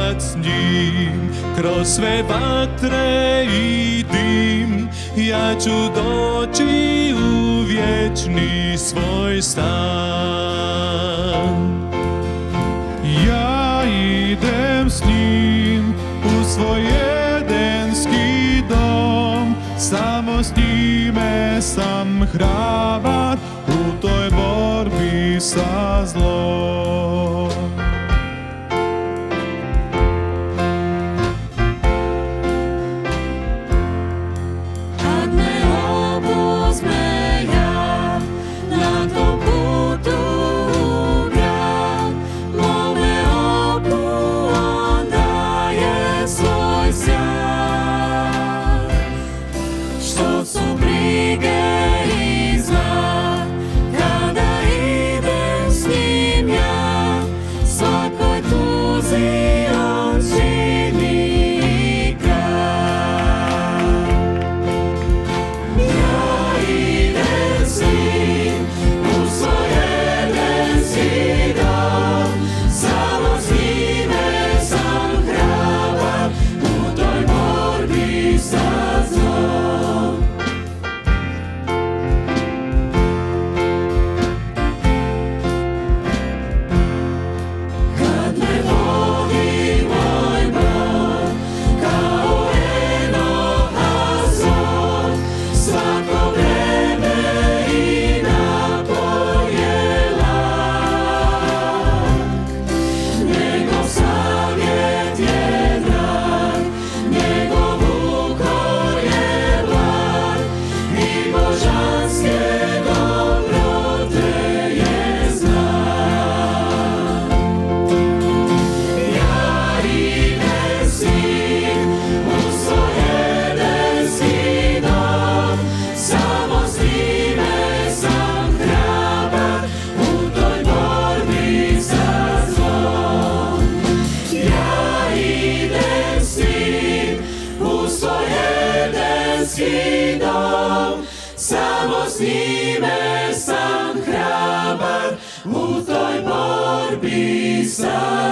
bojovat s njim. Kroz sve vatre i dim ja ću doći u vječni svoj stan. Ja idem s njim u svoj edenski dom, samo s njime sam hrabar u toj borbi sa zlom. Kad me obuzme ja na tom putu u grad, mome oku on daje svoj sjaj. Što su brige i zla, kada idem s njim ja, svakoj tuzi on čini kraj. Ja idem s njim u svoj edenski dom, samo s njime sam hrabar u toj borbi sa zlom. Kad me vodi moj Bog kao Enoha svog, svako vreme i napoje lak. Njegov savjet je drag, njegov ukor je blag i božanske dobrote je znak. Ja idem s njim u svoj edenski dom, samo s njime sam hrabar u toj borbi sa zlom. Ja idem s njim u svoj edenski dom, samo s njime sam hrabar u toj borbi sa